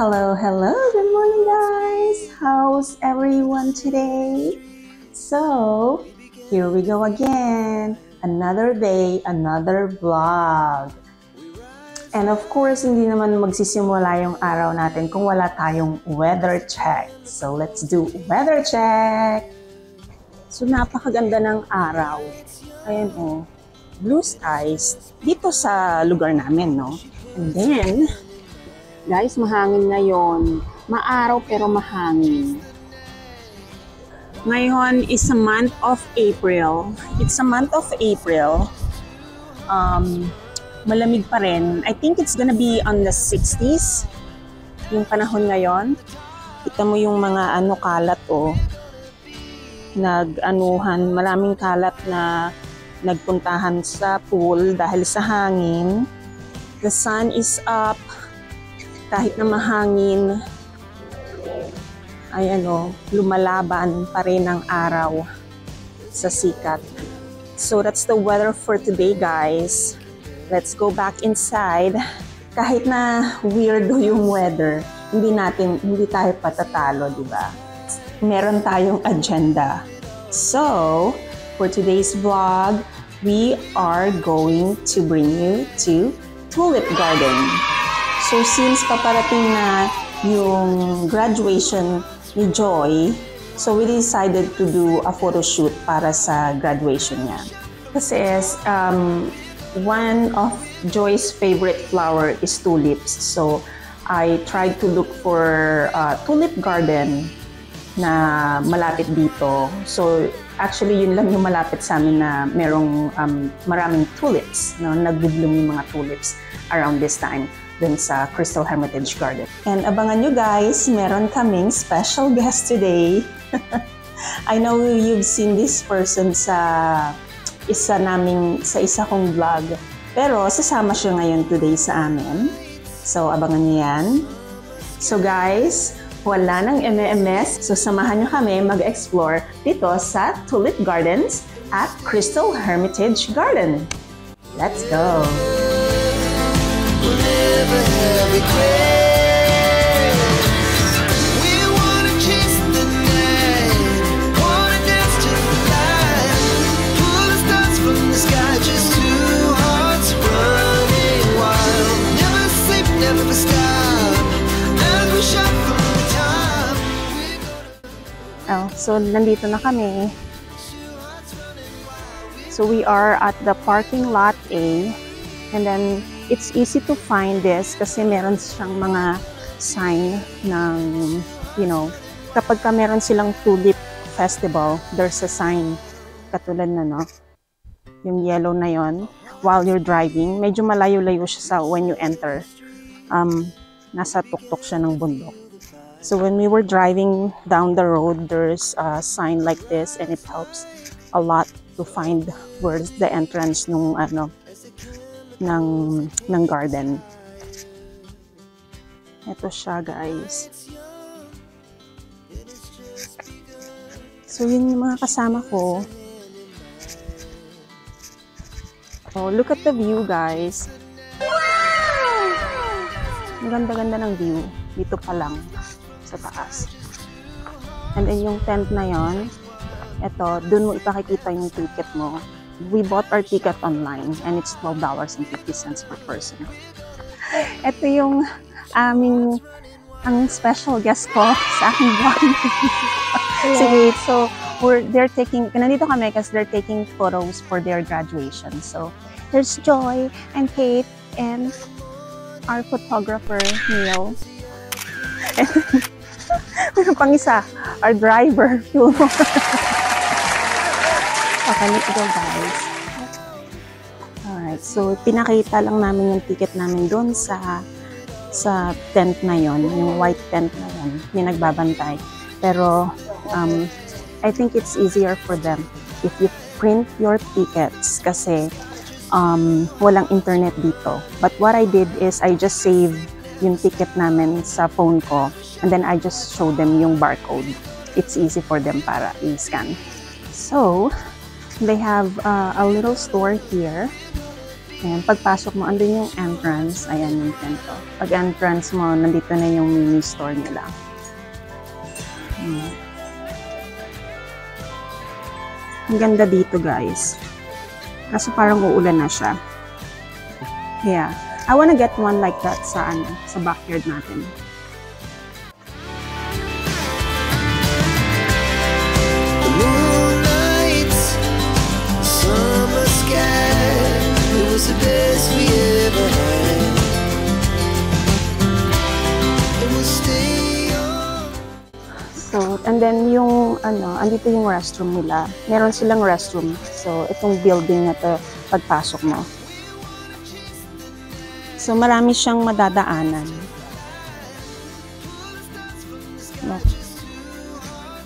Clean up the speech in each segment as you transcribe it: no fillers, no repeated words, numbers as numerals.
Hello, good morning guys! How's everyone today? So, here we go again. Another day, another vlog. And of course, hindi naman magsisimula yung araw natin kung wala tayong weather check. So, let's do weather check! So, napakaganda ng araw. Ayan oh, blue skies dito sa lugar namin, no? And then, guys, mahangin ngayon. Maaraw pero mahangin. Ngayon is a month of April. It's a month of April. Malamig pa rin. I think it's gonna be on the 60s. Yung panahon ngayon. Kita mo yung mga kalat oh. Nag-anuhan, maraming kalat na nagpuntahan sa pool dahil sa hangin. The sun is up. Kahit na mahangin, ay lumalaban pa rin ang araw sa sikat. So that's the weather for today, guys. Let's go back inside. Kahit na weirdo yung weather, hindi tayo patatalo, di ba? Meron tayong agenda. So, for today's vlog, we are going to bring you to Tulip Garden. So since paparating na yung graduation ni Joy, so we decided to do a photo shoot para sa graduation niya. Kasi one of Joy's favorite flower is tulips. So I tried to look for a tulip garden na malapit dito. So actually yun lang yung malapit sa amin na merong maraming tulips, no? Nag-bloom yung mga tulips around this time dun sa Crystal Hermitage Garden. And abangan nyo guys, meron kaming special guest today. I know you've seen this person sa isa kong vlog. Pero sasama siya ngayon today sa amin. So abangan nyo yan. So guys, wala nang MMS. So samahan nyo kami mag-explore dito sa Tulip Gardens at Crystal Hermitage Garden. Let's go! So nandito na kami. So we are at the parking lot A, and then it's easy to find this kasi meron siyang mga sign ng, kapag meron silang tulip festival, there's a sign katulad na, no? Yung yellow na yon. While you're driving, medyo malayo-layo siya sa when you enter. Nasa tuktok siya ng bundok. So when we were driving down the road, there's a sign like this, and it helps a lot to find where's the entrance ng garden. Ito siya, guys. So yun yung mga kasama ko. Oh, look at the view, guys. Wow! Ang ganda-ganda ng view. Dito pa lang sa taas. And then yung tent na yon, eto, dun mo ipakikita yung ticket mo. We bought our ticket online and it's $12.50 per person. Ito yung ang special guest ko sa aking vlog. Sige, so nandito kami kasi they're taking photos for their graduation. So there's Joy and Kate and our photographer, Neil. Meron pang isa, our driver, Fumo. Okay, let's go guys. Alright, so pinakita lang namin yung ticket namin doon sa tent na yon, yung white tent na yon, may nagbabantay. Pero I think it's easier for them if you print your tickets kasi walang internet dito. But what I did is I just saved yung ticket namin sa phone ko, and then I just show them yung barcode. It's easy for them para i-scan. So, they have a little store here. Ayan, pagpasok mo, andun yung entrance. Ayan yung pinto. Pag entrance mo, nandito na yung mini store nila. Ang ganda dito, guys. Kaso parang uulan na siya. Yeah. I wanna get one like that sa backyard natin. The best we ever had. It will stay on. So, and then yung andito yung restroom nila. Meron silang restroom. So, itong building na to, pagpasok mo. So, marami siyang madadaanan. Look.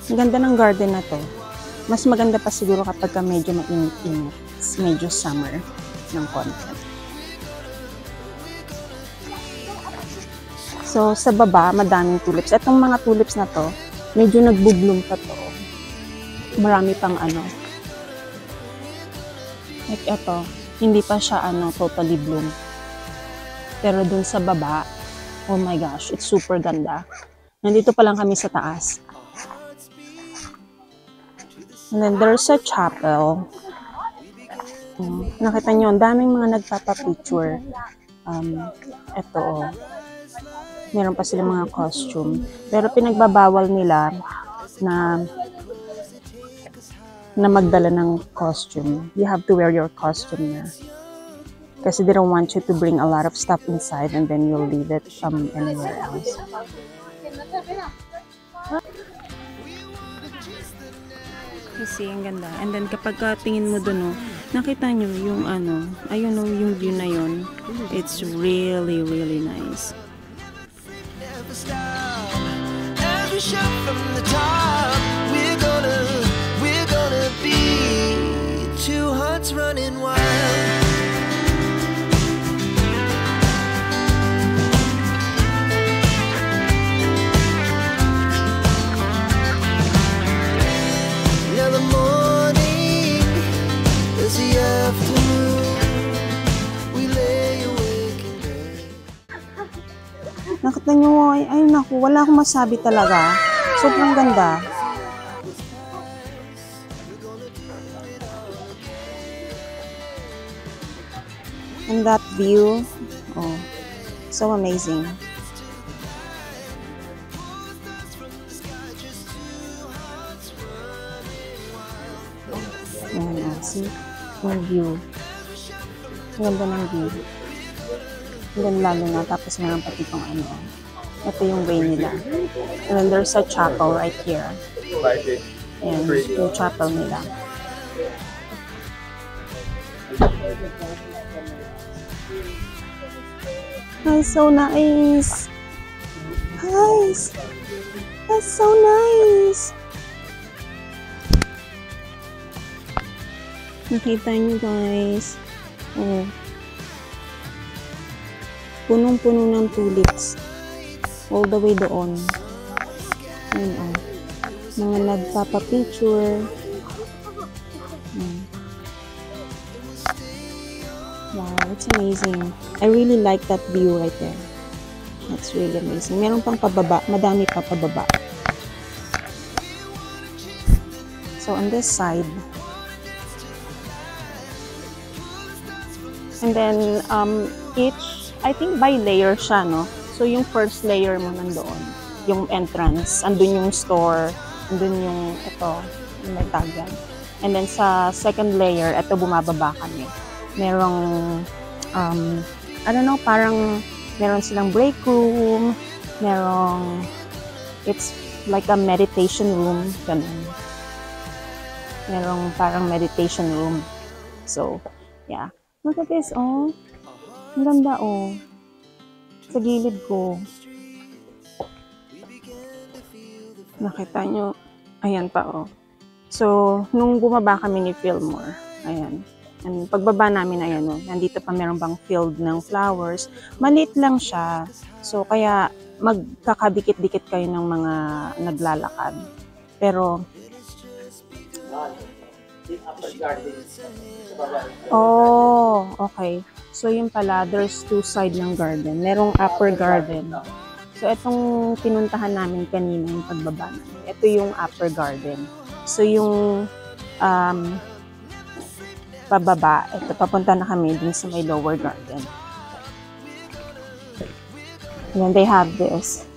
Ang ganda ng garden na to. Mas maganda pa siguro kapag medyo mainit-init. Medyo summer ng content. So, sa baba, madaming tulips. Itong mga tulips na to, medyo nagbo-bloom pa to. Marami pang like ito, hindi pa siya totally bloom. Pero dun sa baba, oh my gosh, it's super ganda. Nandito pa lang kami sa taas. And then there's a chapel. Nakita nyo, ang daming mga nagpapapicture. Ito, meron pa silang mga costume. Pero pinagbabawal nila na magdala ng costume. You have to wear your costume na. Kasi they don't want you to bring a lot of stuff inside and then you'll leave it anywhere else. Kasi ang ganda. And then kapag tingin mo dun, nakita nyo yung ayun yung view na yun. It's really, really nice. Never stop. Every shot from the top. We're gonna be two hearts running wild. Now the morning is the afternoon. We lay awake in bed. Nakita nyo, ay naku, wala akong masabi talaga. Sobrang ganda. And that view, oh, so amazing. Ayan, see? Yung view. Ang ganda ng view. And then lalo na, tapos meron pati itong ito yung way nila. And then there's a chapel right here. Ayan, yung chapel nila. Ay, so nice! Guys! That's so nice! Nakita niyo guys. Oh. Punong-puno ng tulips. All the way doon. Ayun, mga nagpapapicture. Wow, it's amazing. I really like that view right there. That's really amazing. Meron pang pababa. Madami pa pababa. So, on this side. And then, I think by layer siya, no? So, yung first layer mo nandoon. Yung entrance. Andun yung store. Andun yung, ito, yung may tag yan. And then, sa second layer, ito bumababa kami. Merong, I don't know, parang meron silang break room. Merong, it's like a meditation room. Ganun. Merong parang meditation room. So, yeah. Look at this, oh. Ang ganda, oh. Sa gilid ko. Nakita nyo. Ayan pa, oh. So, nung bumaba kami ni Fillmore, ayan. And pagbaba namin, ayan, oh. Nandito pa meron bang field ng flowers. Maliit lang siya. So, kaya magkakadikit-dikit kayo ng mga naglalakad. Pero, Oh, okay. So yun pala, there's two side ng garden. Merong upper garden. So itong pinuntahan namin kanina yung pagbaba namin. Ito yung upper garden. So yung pababa, ito papunta na kami dun sa may lower garden. And they have this.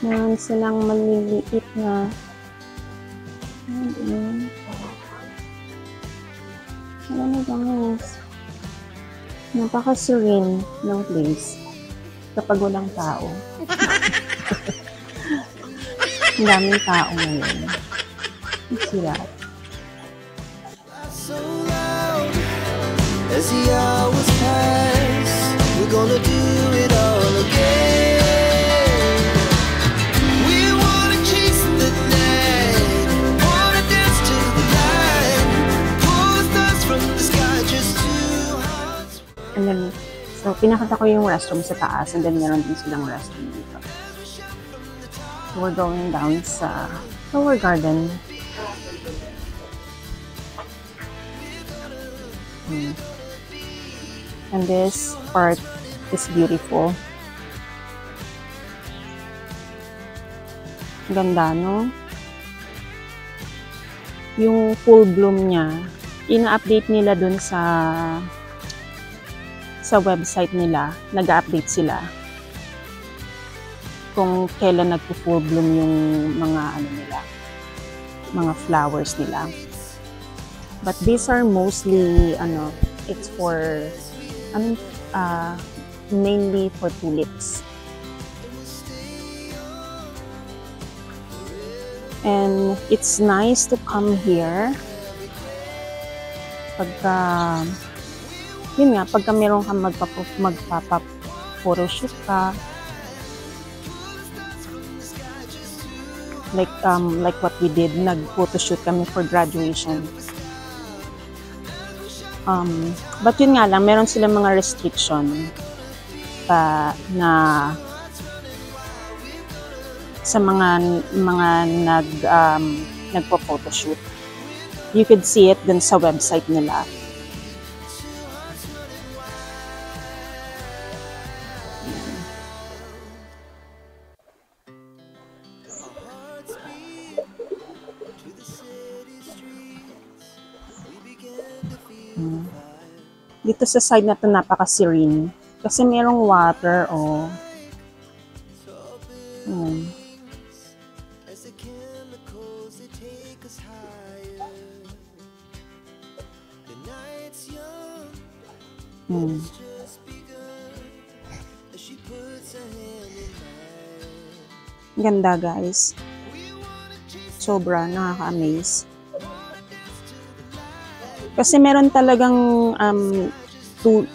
Meron silang maliliit na ano guys, napaka-serene ng place kapag walang tao. Ang daming tao ngayon. Sila. So loud as the hours pass, we're gonna do it all again. We wanna chase the night, wanna dance to the light, pull the stars from the sky, just two hearts. And then, so pinakita ko yung restroom sa taas and then meron din silang restroom dito. So we're going down sa lower garden. And this part is beautiful. Ganda, no? Yung full bloom niya, ina-update nila dun sa website nila. Nag-update sila kung kailan nagpo-full bloom yung mga ano nila, mga flowers nila. But these are mostly it's for mainly for tulips. And it's nice to come here pagka meron kang magpapa-photoshoot ka, like what we did, nag-photoshoot kami for graduation. But yun nga lang, meron silang mga restriction na sa mga nagpo-photoshoot. You could see it dun sa website nila. Dito sa side na to napaka-serene kasi merong water, oh. Ganda, guys. Sobra, nakaka-amaze. Kasi meron talagang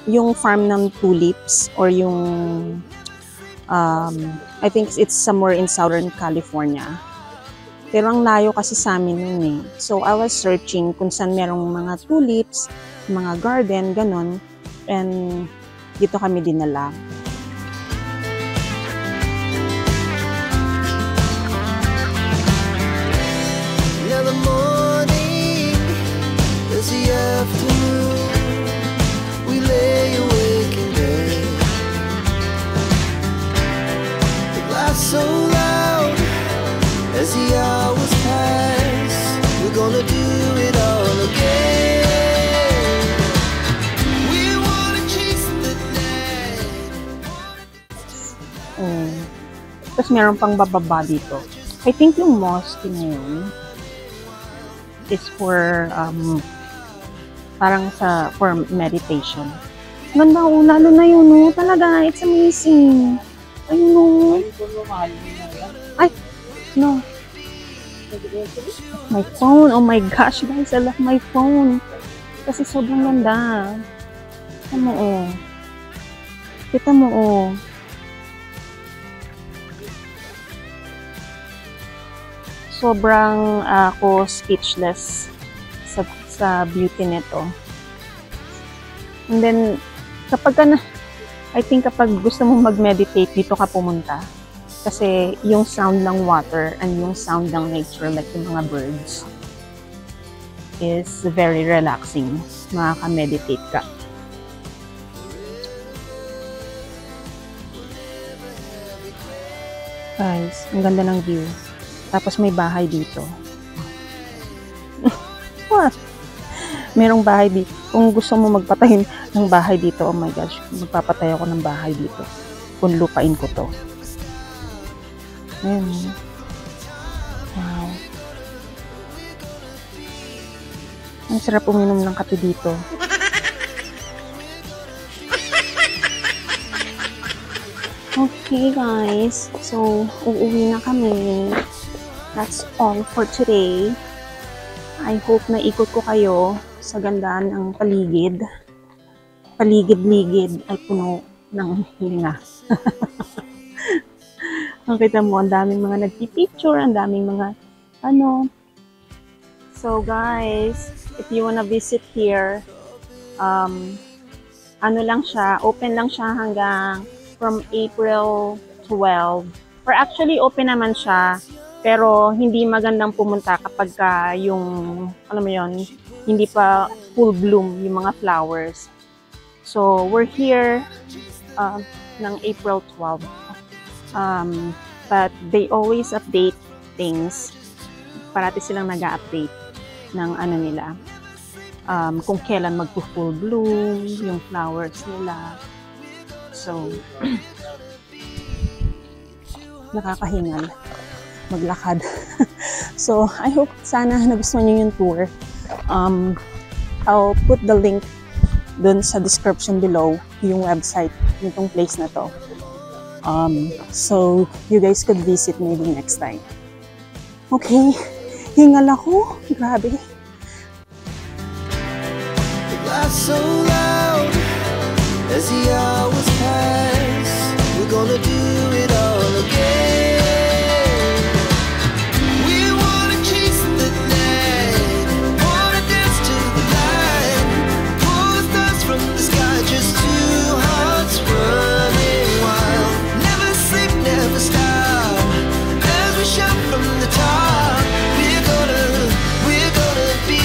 yung farm ng tulips or yung I think it's somewhere in Southern California. Pero ang layo kasi sa amin nun eh. So I was searching kung saan merong mga tulips, mga garden, ganon. And dito kami dinala. Now the morning is the afternoon, we lay awake in bed. The laughs so loud as the hours pass, we're gonna do it all again. We wanna chase the night. Tapos meron pang bababa dito. I think yung mosque na yun is for parang for meditation. Ganda, lalo na yun, no? Talaga, it's amazing. Ayun, no? Ay, no. My phone, oh my gosh, guys, I love my phone. Kasi sobrang ganda. Kita mo, oh. Kita mo, oh. Sobrang ako speechless sa beauty nito. And then, I think kapag gusto mong mag-meditate, dito ka pumunta. Kasi yung sound ng water and yung sound ng nature, like yung mga birds, is very relaxing. Makaka-meditate ka. Guys, ang ganda ng view. Tapos may bahay dito. Merong bahay dito. Kung gusto mo magpatayin ng bahay dito, oh my gosh, magpapatay ako ng bahay dito. Kung lupain ko to. Ayan. Wow. Ang sarap uminom ng kape dito. Okay guys, so uuwi na kami. That's all for today. I hope na ikot ko kayo sa ganda ng paligid. Paligid-ligid ay puno ng hilinga. Nakita mo, ang daming mga nagpipicture, ang daming mga ano. So guys, if you wanna visit here, ano lang siya, open lang siya hanggang from April 12. Or actually, open naman siya, pero hindi magandang pumunta kapag yung, alam mo yon, hindi pa full bloom yung mga flowers. So, we're here ng April 12. But they always update things. Parati silang nag-update ng ano nila. Kung kailan magpo-full bloom, yung flowers nila. So, nakakahingal maglakad. So, I hope sana nagustuhan niyo yung tour. I'll put the link dun sa description below, yung website, yung place na to. So, you guys could visit maybe next time. Okay, hingal ako. Grabe. The glass so loud as the hours pass. We're gonna do it all again. We wanna chase the night, wanna dance to the light, pull the stars from the sky, just two hearts running wild. Never sleep, never stop, as we shout from the top. We're gonna be.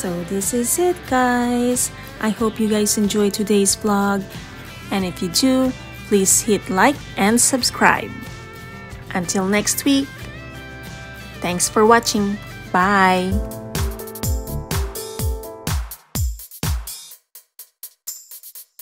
So this is it guys. I hope you guys enjoyed today's vlog. And if you do, please hit like and subscribe. Until next week, thanks for watching. Bye!